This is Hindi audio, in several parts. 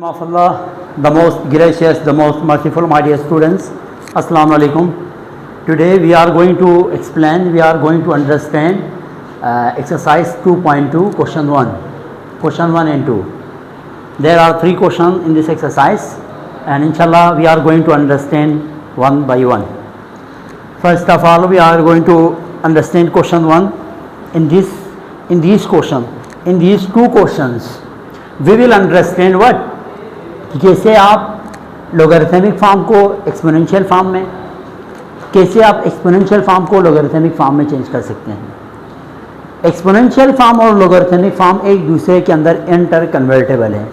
name of Allah, the most gracious, the most merciful, my dear students. Assalamu alaikum. Today we are going to explain, we are going to understand exercise 2.2, question 1. Question 1 and 2. There are 3 questions in this exercise, and inshallah we are going to understand one by one. First of all, we are going to understand question 1. In these two questions, we will understand what? कैसे आप लोगरिथमिक फॉर्म को एक्सपोनेंशियल फॉर्म में, कैसे आप एक्सपोनेंशियल फॉर्म को लोगरिथमिक फॉर्म में चेंज कर सकते हैं. एक्सपोनेंशियल फॉर्म और लोगरिथमिक फॉर्म एक दूसरे के अंदर इंटर कन्वर्टेबल है.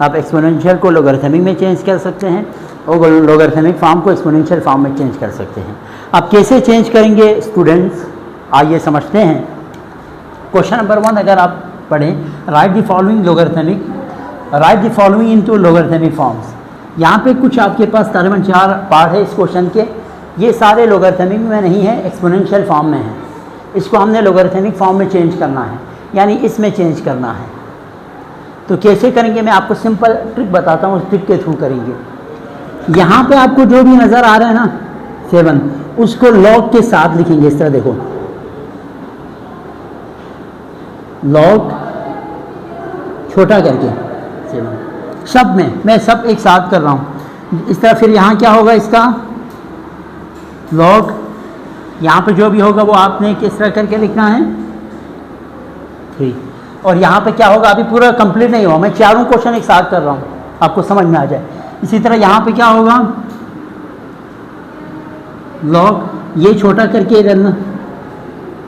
आप एक्सपोनेंशियल को लोगरिथमिक में चेंज कर सकते हैं और लोगरिथमिक फॉर्म को एक्सपोनेंशियल फॉर्म में चेंज कर सकते हैं. आप कैसे चेंज करेंगे स्टूडेंट्स, आइए समझते हैं. क्वेश्चन नंबर 1 अगर आप पढ़ें, right the following logarithmic, right the following into logarithmic forms. यहाँ पे कुछ आपके पास तकरीबन 4 पार्ट है इस क्वेश्चन के. ये सारे लोगरिथमिक में नहीं है, एक्सपोनेंशियल फॉर्म में है. इसको हमने लोगरिथमिक फॉर्म में चेंज करना है, यानी इसमें चेंज करना है. तो कैसे करेंगे मैं आपको सिंपल ट्रिक बताता हूँ, उस ट्रिक के थ्रू करेंगे. यहाँ पे आपको जो भी नज़र आ रहा है ना 7, उसको लॉग के साथ लिखेंगे. इस तरह देखो, लॉग छोटा करके 7 शब्द में, मैं सब एक साथ कर रहा हूँ इस तरह. फिर यहाँ क्या होगा इसका लॉग, यहाँ पे जो भी होगा वो आपने किस तरह करके लिखना है 3. और यहाँ पे क्या होगा, अभी पूरा कंप्लीट नहीं हुआ, मैं चारों क्वेश्चन एक साथ कर रहा हूँ आपको समझ में आ जाए. इसी तरह यहाँ पे क्या होगा लॉग, ये छोटा करके रखना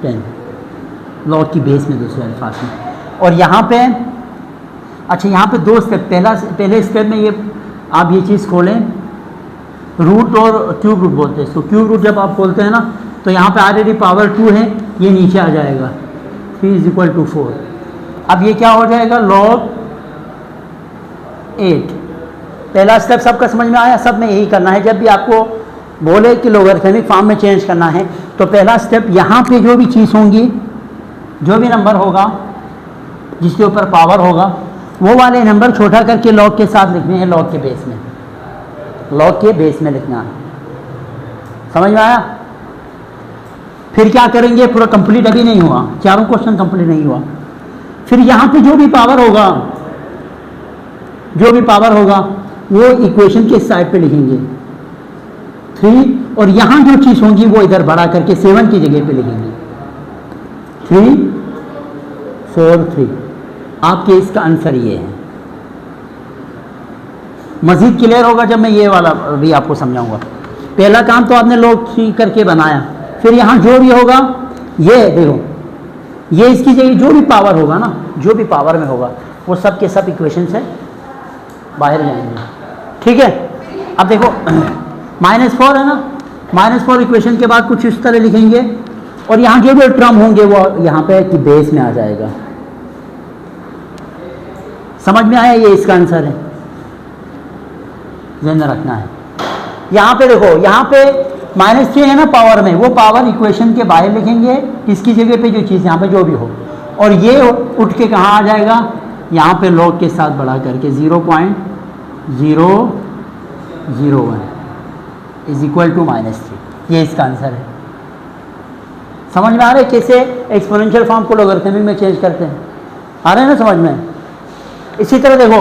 10 लॉग की बेस में, दूसरे अल्फाज में. और यहाँ पे अच्छा, यहाँ पे 2 स्टेप. पहले स्टेप में ये आप ये चीज़ खोलें, रूट और क्यूब रूट बोलते हैं इसको. क्यूब रूट जब आप खोलते हैं ना तो यहाँ पे ऑलरेडी पावर 2 है, ये नीचे आ जाएगा 3 = 4. अब ये क्या हो जाएगा लॉग 8. पहला स्टेप सबका समझ में आया. सब में यही करना है. जब भी आपको बोले कि लोगरिथमिक फॉर्म में चेंज करना है तो पहला स्टेप यहाँ पे जो भी चीज़ होंगी, जो भी नंबर होगा जिसके ऊपर पावर होगा, वो वाले नंबर छोटा करके लॉग के साथ लिखने हैं. लॉग के बेस में, लॉग के बेस में लिखना है. समझ में आया. फिर क्या करेंगे, पूरा कंप्लीट अभी नहीं हुआ, चारों क्वेश्चन कंप्लीट नहीं हुआ. फिर यहाँ पे जो भी पावर होगा, जो भी पावर होगा वो इक्वेशन के साइड पे लिखेंगे 3. और यहाँ जो चीज़ होगी वो इधर बढ़ा करके 7 की जगह पे लिखेंगे 3 4 3. आपके इसका आंसर ये है. मज़ीद क्लियर होगा जब मैं ये वाला भी आपको समझाऊंगा. पहला काम तो आपने लॉग 3 करके बनाया. फिर यहाँ जो भी होगा, ये देखो, ये इसकी जगह जो भी पावर होगा ना, जो भी पावर में होगा वो सब के सब इक्वेशन से बाहर जाएंगे. ठीक है. अब देखो -4 है ना, -4 इक्वेशन के बाद कुछ इस तरह लिखेंगे. और यहाँ जो भी टर्म होंगे वो यहाँ पे कि बेस में आ जाएगा. समझ में आया. ये इसका आंसर है, ध्यान रखना है. यहाँ पे देखो, यहाँ पे -3 है ना पावर में, वो पावर इक्वेशन के बाहर लिखेंगे. इसकी जगह पे जो चीज़ यहाँ पे जो भी हो, और ये उठ के कहाँ आ जाएगा, यहाँ पे लॉग के साथ बढ़ा करके 0.001 = -3. ये इसका आंसर है. समझ में आ रहा है कैसे एक्सपोनेंशियल फॉर्म को लोगरिथमिक में चेंज करते हैं. आ रहे हैं ना समझ में. इसी तरह देखो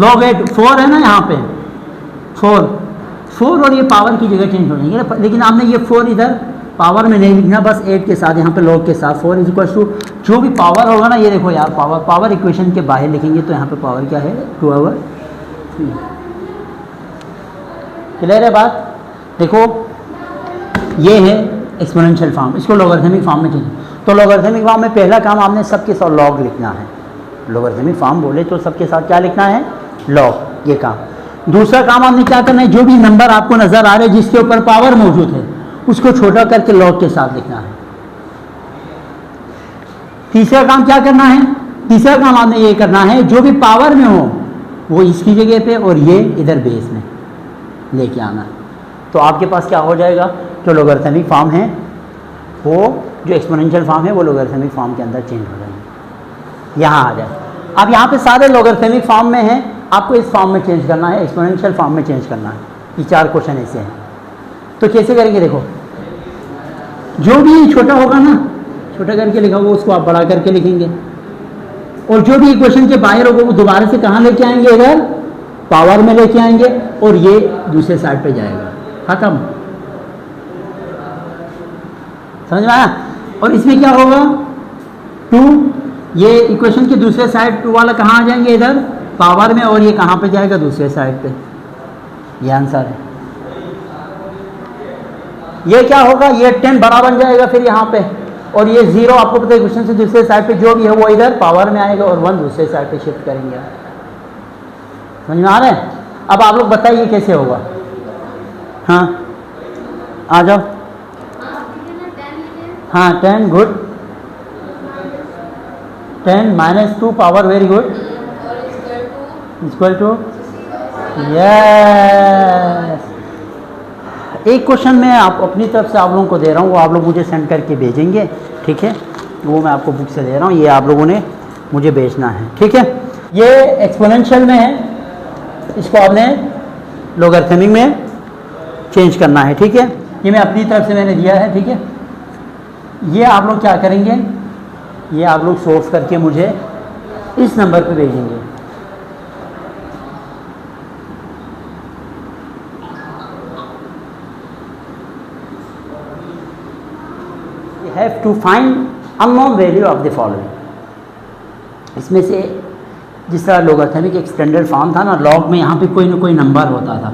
log 8 4 है ना, यहाँ पे 4 और ये पावर की जगह चेंज हो जाएंगे. लेकिन आपने ये 4 इधर पावर में नहीं लिखना, बस 8 के साथ यहाँ पे log के साथ 4 = जो भी पावर होगा ना, ये देखो यार पावर इक्वेशन के बाहर लिखेंगे तो यहाँ पे पावर क्या है 2/3. क्लियर है बात. देखो ये है एक्सपोनेंशियल फॉर्म, इसको लोगरिथमिक फॉर्म में चेंज. तो लोगरिथमिक फॉर्म में पहला काम आपने सबके साथ लॉग लिखना है. लोगरिथमिक फॉर्म बोले तो सबके साथ क्या लिखना है, लॉग. ये काम. दूसरा काम आपने क्या करना है, जो भी नंबर आपको नजर आ रहे हैं जिसके ऊपर पावर मौजूद है उसको छोटा करके लॉग के साथ लिखना है. तीसरा काम क्या करना है, तीसरा काम आपने ये करना है जो भी पावर में हो वो इसकी जगह पे और ये इधर बेस में लेके आना है. तो आपके पास क्या हो जाएगा, जो लोगरिथमिक फॉर्म है वो, जो एक्सपोनेंशियल फॉर्म है वो लोगरिथमिक फॉर्म के अंदर चेंज हो जाएंगे. यहाँ आ जाए. अब यहाँ पे सारे लोगरिथमिक फॉर्म में हैं आपको इस फॉर्म में चेंज करना है, एक्सपोनेंशियल फॉर्म में चेंज करना है। ये 4 क्वेश्चन ऐसे हैं। तो कैसे करेंगे? देखो, जो भी छोटा होगा ना, छोटा करके लिखा होगा उसको आप बड़ा करके लिखेंगे, और जो भी इक्वेशन के बाहर होगा वो दोबारा से कहाँ लेके आएंगे? इधर पावर में लेके आएंगे, और ये दूसरे साइड पे जाएगा। खत्म, समझ में आया? और इसमें क्या होगा? 2, ये इक्वेशन के दूसरे साइड 2 वाला कहाँ आ जाएंगे? इधर पावर में, और ये कहाँ पे जाएगा? दूसरे साइड पे। ये आंसर है। ये क्या होगा? ये 10 बड़ा बन जाएगा फिर यहाँ पे, और ये 0 आपको पता है इक्वेशन से दूसरे साइड पे जो भी है वो इधर पावर में आएगा, और 1 दूसरे साइड पे शिफ्ट करेंगे। समझ में आ रहा है? अब आप लोग बताइए कैसे होगा। हाँ आ जाओ। हाँ 10, good. 10 - 2 power, very good, equal to, yes. एक क्वेश्चन मैं आप अपनी तरफ से आप लोगों को दे रहा हूँ, वो आप लोग मुझे सेंड करके भेजेंगे, ठीक है? वो मैं आपको बुक से दे रहा हूँ, ये आप लोगों ने मुझे भेजना है, ठीक है? ये एक्सपोनेंशियल में है, इसको आपने लोगरिथमिक में चेंज करना है, ठीक है? ये मैं अपनी तरफ से मैंने दिया है, ठीक है? ये आप लोग क्या करेंगे? ये आप लोग सोल्व करके मुझे इस नंबर पे भेजेंगे। You have to find unknown value of the following। इसमें से जिस तरह लोगरिथमिक एक स्टैंडर्ड फॉर्म था ना, लॉग में यहाँ पे कोई ना कोई नंबर होता था,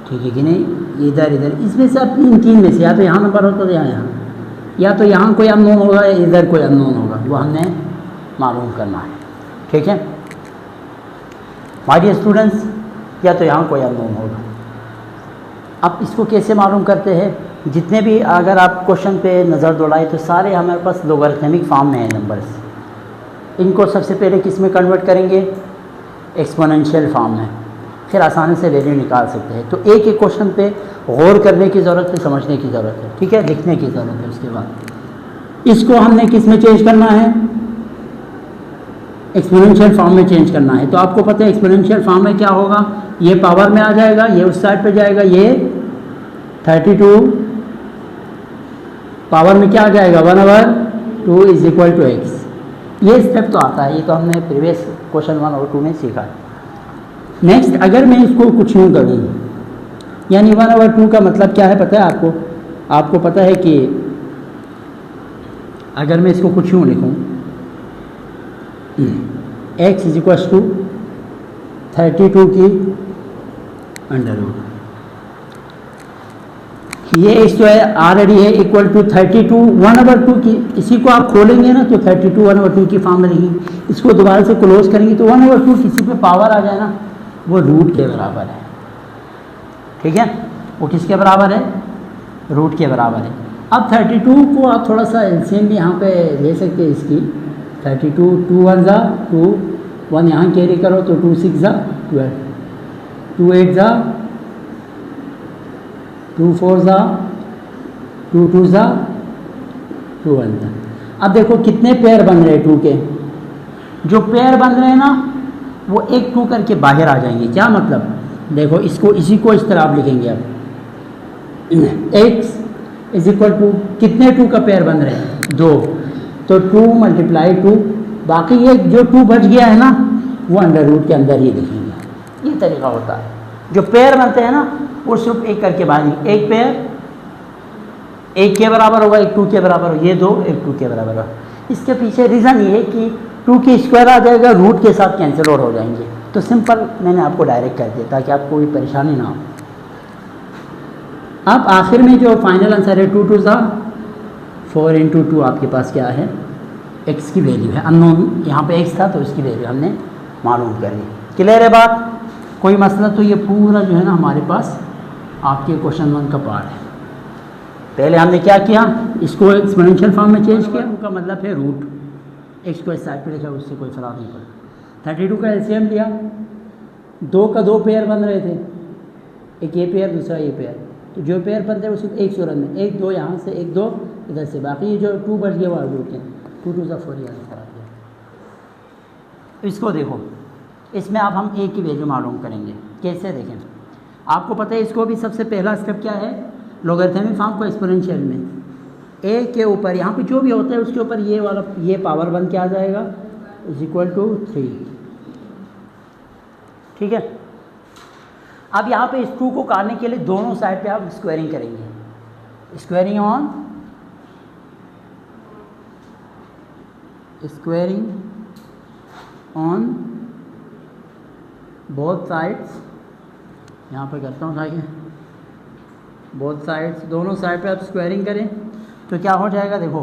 ठीक है कि नहीं? इधर इधर इसमें से आप इन 3 में से या तो यहाँ नंबर होता था या तो यहाँ कोई अननोन होगा या इधर कोई अननोन होगा, वो हमने मालूम करना है, ठीक है माय डियर स्टूडेंट्स? या तो यहाँ कोई अननोन होगा। अब इसको कैसे मालूम करते हैं? जितने भी अगर आप क्वेश्चन पे नज़र दौड़ाए तो सारे हमारे पास लोगरिथमिक फॉर्म में है नंबर्स। इनको सबसे पहले किस में कन्वर्ट करेंगे? एक्सपोनेंशियल फॉर्म में, फिर आसानी से वैल्यू निकाल सकते हैं। तो एक एक क्वेश्चन पे गौर करने की ज़रूरत है, समझने की ज़रूरत है, ठीक है? लिखने की ज़रूरत है। उसके बाद इसको हमने किस में चेंज करना है? एक्सपोनेंशियल फॉर्म में चेंज करना है। तो आपको पता है एक्सपोनेंशियल फॉर्म में क्या होगा? ये पावर में आ जाएगा, ये उस साइड पे जाएगा, ये 32 पावर में क्या आ जाएगा? 1/2 इज इक्वल टू x। ये स्टेप तो आता है, ये तो हमने प्रीवियस क्वेश्चन 1 और 2 में सीखा है। नेक्स्ट, अगर मैं इसको कुछ यूँ करूँ, यानी 1/2 का मतलब क्या है पता है आपको? आपको पता है कि अगर मैं इसको कुछ यूँ लिखूँ, x इज इक्वल टू 32 की √, ये x जो है ऑलरेडी है इक्वल टू 32 1/2 की। इसी को आप खोलेंगे ना तो 32 1/2 की फॉर्म में लिखेंगे। इसको दोबारा से क्लोज करेंगे तो 1/2 किसी पे पावर आ जाए ना, वो रूट के बराबर है, ठीक है? वो किसके बराबर है? रूट के बराबर है। अब 32 को आप थोड़ा सा एलसीएम भी यहाँ पे ले सकते हैं इसकी। 32 2 1 ज़ा 2 1 यहाँ कैरी करो तो 2 6 ज़ा 12 2 8 ज़ा 2 4 ज़ा 2 2 ज़ा 2 1 ज़ा। अब देखो कितने पेयर बन रहे हैं 2 के। जो पेयर बन रहे हैं ना वो 1 2 करके बाहर आ जाएंगे। क्या मतलब? देखो इसको इसी को इस तरह आप लिखेंगे। अब x इज इक्वल टू कितने 2 का पेयर बन रहे हैं? 2। तो 2 × 2, बाकी ये जो 2 बच गया है ना वो अंडर रूट के अंदर ही लिखेंगे। ये तरीका होता है। जो पेयर बनते हैं ना वो सिर्फ 1 करके बाहर, एक पेयर 1 के बराबर होगा, 1 2 के बराबर होगा, ये 2 1 2 के बराबर होगा। इसके पीछे रीज़न ये है कि 2 की स्क्वायर आ जाएगा, रूट के साथ कैंसिल आउट हो जाएंगे। तो सिंपल मैंने आपको डायरेक्ट कर दिया ताकि आपको कोई परेशानी ना हो। अब आखिर में जो फाइनल आंसर है 2 2 ज़ा 4 × 2 आपके पास क्या है? x की वैल्यू है अननोन। यहाँ पे x था तो इसकी वैल्यू हमने मालूम कर ली। क्लियर है बात? कोई मसला? तो ये पूरा जो है ना हमारे पास आपके क्वेश्चन 1 का पार्ट है। पहले हमने क्या किया? इसको एक्सपोनेंशियल फॉर्म में चेंज किया। का मतलब है रूट, x को इस साइड पे लिखा, उससे कोई फर्क नहीं पड़ा। 32 का एलसीएम लिया, 2 का 2 पेयर बन रहे थे, एक ये पेयर दूसरा ये पेयर। तो जो पेयर बनते हैं वो सिर्फ एक सूरत में, 1 2 यहाँ से 1 2 इधर से, बाकी ये जो 2 बच गया वो रूट है। 2 2 ज़ा 4 यहाँ से आ गया। इसको देखो इसमें अब हम ए की वैल्यू मालूम करेंगे। कैसे देखें, आपको पता है इसको भी सबसे पहला स्टेप क्या है, लॉगरिथमिक फॉर्म को एक्सपोनेंशियल में ए के ऊपर यहाँ पे जो भी होता है उसके ऊपर ये वाला ये पावर बन के आ जाएगा इज इक्वल टू 3। ठीक है, अब यहाँ पे इस 2 को काटने के लिए दोनों साइड पे आप स्क्वायरिंग करेंगे। स्क्वायरिंग ऑन बोथ साइड्स, यहाँ पे करता हूँ ताकि बोथ साइड्स, दोनों साइड पे आप स्क्वायरिंग करें तो क्या हो जाएगा, देखो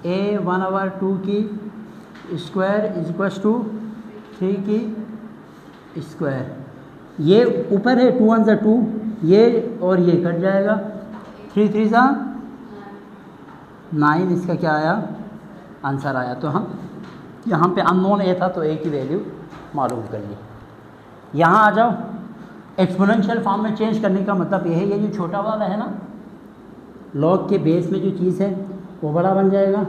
a 1/2 की स्क्वायर इज इक्वल टू 3 की स्क्वायर। ये ऊपर है 2 1 ज़ा 2, ये और ये कट जाएगा, 3 3 ज़ा 9, इसका क्या आया, आंसर आया। तो हम यहाँ पे अननोन ए था तो ए की वैल्यू मालूम कर ली। यहाँ आ जाओ, एक्सपोनेंशियल फॉर्म में चेंज करने का मतलब ये है, ये जो छोटा वाला है ना, लॉग के बेस में जो चीज़ है वो बड़ा बन जाएगा,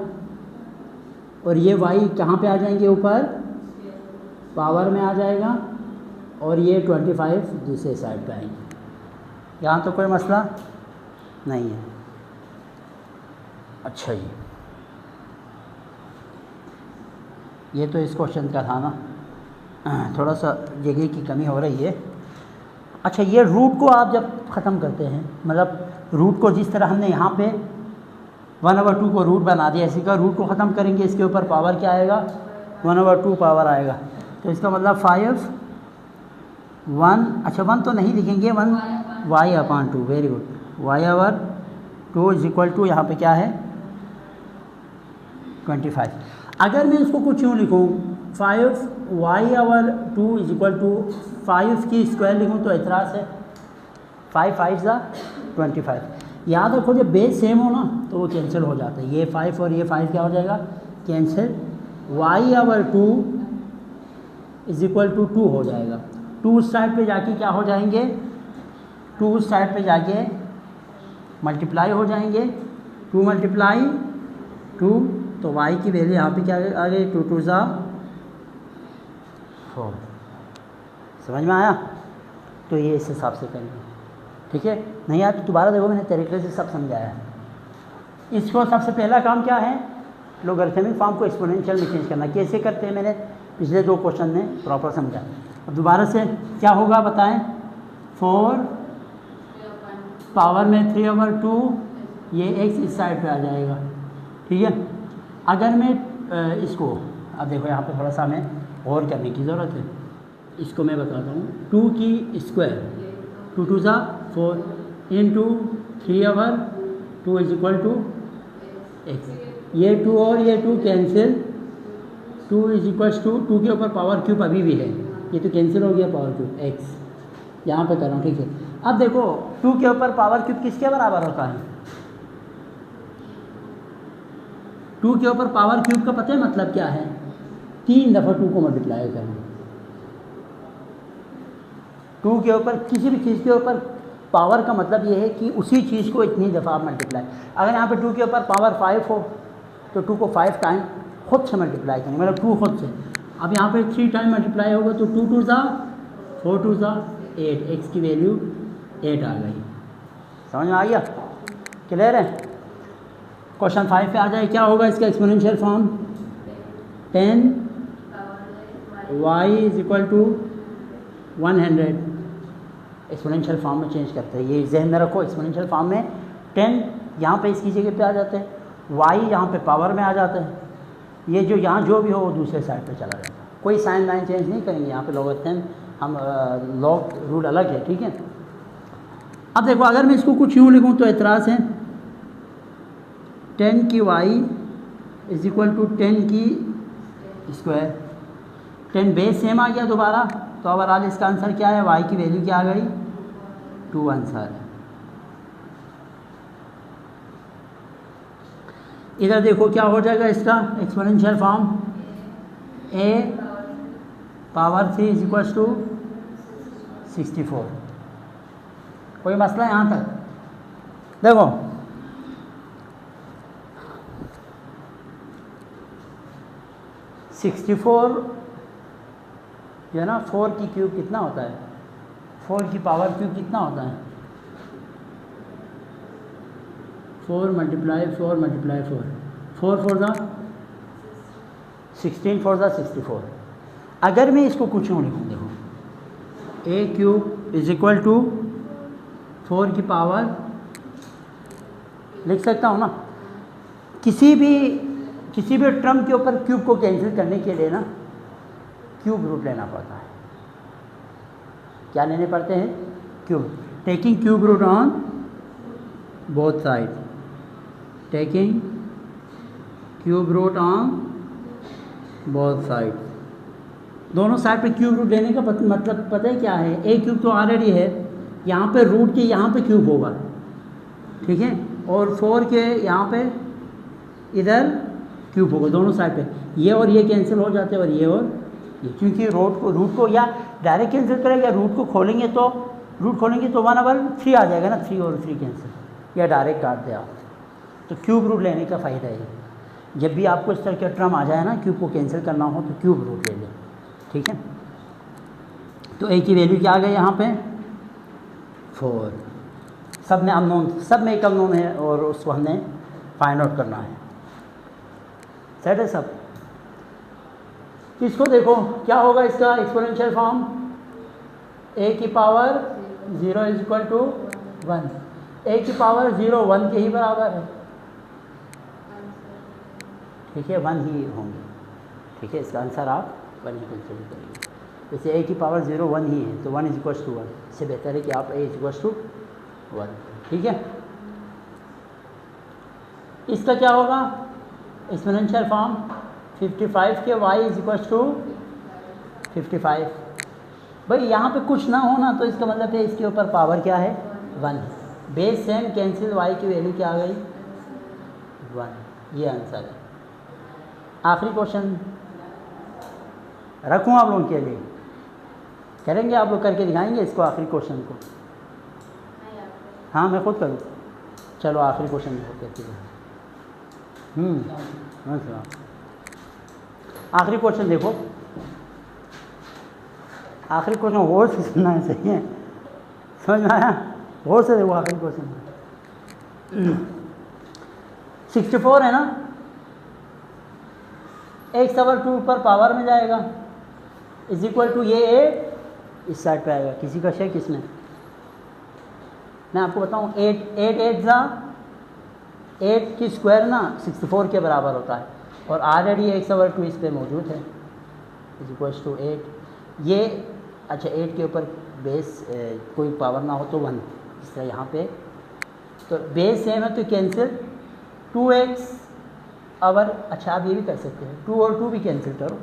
और ये y कहाँ पे आ जाएंगे, ऊपर पावर में आ जाएगा, और ये 25 दूसरे साइड पे आएंगे। यहाँ तो कोई मसला नहीं है। अच्छा जी, ये तो इस क्वेश्चन का था ना, थोड़ा सा जगह की कमी हो रही है। अच्छा, ये रूट को आप जब ख़त्म करते हैं, मतलब रूट को जिस तरह हमने यहाँ पे 1/2 को रूट बना दिया, इसी का रूट को ख़त्म करेंगे, इसके ऊपर पावर क्या आएगा, 1/2 पावर आएगा। तो इसका मतलब 5 1, अच्छा 1 तो नहीं लिखेंगे, 1 y/2, very good, y/2 is equal to यहाँ पे क्या है 25। अगर मैं इसको कुछ यूँ लिखूँ 5 y/2 इज इक्वल टू 5 की स्क्वायर लिखूँ तो एतराज़ है, 5 5 ज़ा 25। याद रखो जब बेस सेम हो ना तो वो कैंसिल हो जाता है, ये 5 और ये 5 क्या हो जाएगा, cancel. y/2 is equal to 2 हो जाएगा। 2 उस साइड पे जाके क्या हो जाएंगे, 2 उस साइड पे जाके मल्टीप्लाई हो जाएंगे, 2 मल्टीप्लाई 2, तो y की वैल्यू यहाँ पे क्या आ गई, 2 2 ज़ा 4। समझ में आया? तो ये इस हिसाब से करेंगे, ठीक है। नहीं आया तो दोबारा देखो, मैंने तरीके से सब समझाया है। इसको सबसे पहला काम क्या है, लॉगरिथमिक फॉर्म को एक्सपोनेंशियल में चेंज करना। कैसे करते हैं मैंने पिछले 2 क्वेश्चन में प्रॉपर समझा। अब दोबारा से क्या होगा बताएं, 4 पावर में 3/2, ये x इस साइड पे आ जाएगा, ठीक है। अगर मैं इसको, अब देखो यहाँ पे थोड़ा सा हमें और करने की ज़रूरत है। इसको मैं बताता हूँ, 2 की स्क्वायर 2 2 ज़ा 4 into 3/2 is equal to x। ये 2 और ये 2 कैंसिल, 2 इज इक्वल टू 2 के ऊपर पावर क्यूब अभी भी है, ये तो कैंसिल हो गया पावर क्यूब x, यहाँ पे कर रहा हूँ, ठीक है। अब देखो 2 के ऊपर पावर क्यूब किसके बराबर होता है, 2 के ऊपर पावर क्यूब का पता है मतलब क्या है, 3 दफ़ा 2 को मल्टीप्लाई करना। 2 के ऊपर किसी भी चीज़ के ऊपर पावर का मतलब ये है कि उसी चीज़ को इतनी दफ़ा आप मल्टीप्लाई। अगर यहाँ पे 2 के ऊपर पावर 5 हो तो 2 को 5 टाइम खुद से मल्टीप्लाई करेंगे, मतलब 2 खुद से। अब यहाँ पे 3 टाइम मल्टीप्लाई होगा तो 2 2 ज़ा 4 2 ज़ा 8, x की वैल्यू 8 आ गई। समझ में आ गया, क्लियर है। क्वेश्चन 5 पे आ जाए, क्या होगा इसका exponential form, 10 y is equal to 100। Exponential form में चेंज करते हैं, ये जहन में रखो। एक्सपोनेंशियल फॉर्म में 10 यहाँ पे इसकी जगह पे आ जाते हैं, y यहाँ पे पावर में आ जाता है, ये जो यहाँ जो भी हो वो दूसरे साइड पे चला जाता है। कोई साइन लाइन चेंज नहीं करेंगे यहाँ पे, लॉगरिथम हम लॉग रूल अलग है, ठीक है। अब देखो अगर मैं इसको कुछ यूँ लिखूँ तो एतराज़ है, 10 की y इज इक्वल टू 10 की स्क्वायर। 10 बेस सेम आ गया दोबारा, तो ओवरऑल इसका आंसर क्या है, y की वैल्यू क्या आ गई, 2 आंसर है। इधर देखो क्या हो जाएगा इसका exponential form, a power 3 is equal to 64। कोई मसला है यहाँ तक? देखो जो है ना 4 की क्यूब कितना होता है, 4 की पावर क्यूब कितना होता है, 4 मल्टीप्लाई 4 मल्टीप्लाई 4, 4 4 ज़ा 16, 4 ज़ा 64। अगर मैं इसको कुछ और लिखूँ, देखो ए क्यूब इज इक्वल टू 4 की पावर, लिख सकता हूँ ना, किसी भी टर्म के ऊपर क्यूब को कैंसिल करने के लिए ना क्यूब रूट लेना पड़ता है। क्या लेने पड़ते हैं, cube. Taking cube root on both side, taking cube root on both side, दोनों साइड पे क्यूब रूट लेने का मतलब पता है क्या है, ए क्यूब तो ऑलरेडी है, यहाँ पे रूट के यहाँ पे क्यूब होगा, ठीक है, और 4 के यहाँ पे इधर क्यूब होगा दोनों साइड पे, ये और ये कैंसिल हो जाते हैं और ये और ये, क्योंकि रूट को या डायरेक्ट कैंसिल करेंगे या रूट खोलेंगे तो 1/3 आ जाएगा ना, 3 और 3 कैंसिल, या डायरेक्ट काट दे आप। तो क्यूब रूट लेने का फ़ायदा है, जब भी आपको इस तरह का टर्म आ जाए ना क्यूब को कैंसिल करना हो तो क्यूब रूट ले लें, ठीक है। तो ए की वैल्यू क्या आ गई यहाँ पे 4, सब में अननोन, सब में एक अननोन है और उसको हमने फाइंड आउट करना है, सेट है सब। इसको देखो क्या होगा, इसका एक्सपोनेंशियल फॉर्म ए की पावर 0 इज इक्वल टू 1, ए की पावर 0 1 के ही बराबर है, ठीक है, 1 ही होंगे, ठीक है, इसका आंसर आप 1 ही कंसिडर करेंगे। जैसे ए की पावर 0 1 ही है तो 1 इज इक्वल टू 1, इससे बेहतर है कि आप ए इज इक्वल टू 1, ठीक है। इसका क्या होगा एक्सपोनेंशियल फॉर्म 55 के y इज इक्वल टू 55। भाई यहाँ पे कुछ ना हो ना तो इसका मतलब है इसके ऊपर पावर क्या है 1, बेस सेम कैंसिल, y की वैल्यू क्या आ गई 1, ये आंसर है। आखिरी क्वेश्चन रखूँ आप लोगों के लिए, करेंगे आप लोग, करके दिखाएंगे इसको आखिरी क्वेश्चन को, हाँ मैं खुद करूँ, चलो आखिरी क्वेश्चन करके आखिरी क्वेश्चन देखो, आखिरी क्वेश्चन गौर से सुनना है, सही है, समझ में आया, गौर से देखो आखिरी क्वेश्चन। 64 है ना, x/2 पर पावर में जाएगा इज इक्वल टू ये 8 इस साइड पे आएगा, किसी का शेयर किसमें, मैं आपको बताऊं 8 की स्क्वायर ना 64 के बराबर होता है और ऑलरेडी x/2 इस पे मौजूद है इज इक्वल टू 8, ये अच्छा 8 के ऊपर बेस कोई पावर ना हो तो 1, इस तरह यहाँ पे तो बेस सेम है तो कैंसिल 2x और अच्छा आप ये भी कर सकते हैं 2 और 2 भी कैंसिल करो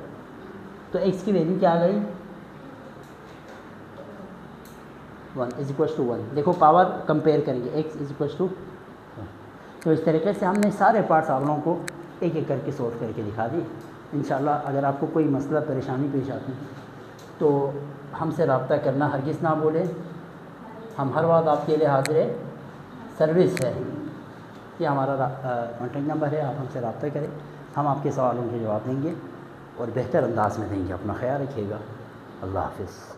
तो x की वैल्यू क्या आ गई 1 इज इक्वल टू 1। देखो पावर कंपेयर करेंगे x इज इक्वल टू, तो इस तरीके से हमने सारे पार्ट्स आप लोगों को एक एक करके सॉल्व करके दिखा दी। इंशाल्लाह अगर आपको कोई मसला परेशानी पेश आती है तो हमसे रब्ता करना हरगिज़ ना भूलें, हम हर वक्त आपके लिए हाजिर है, सर्विस है, ये हमारा कॉन्टेक्ट नंबर है, आप हमसे रब्ता करें, हम आपके सवालों के जवाब देंगे और बेहतर अंदाज में देंगे। अपना ख्याल रखिएगा, अल्लाह हाफ़िज़।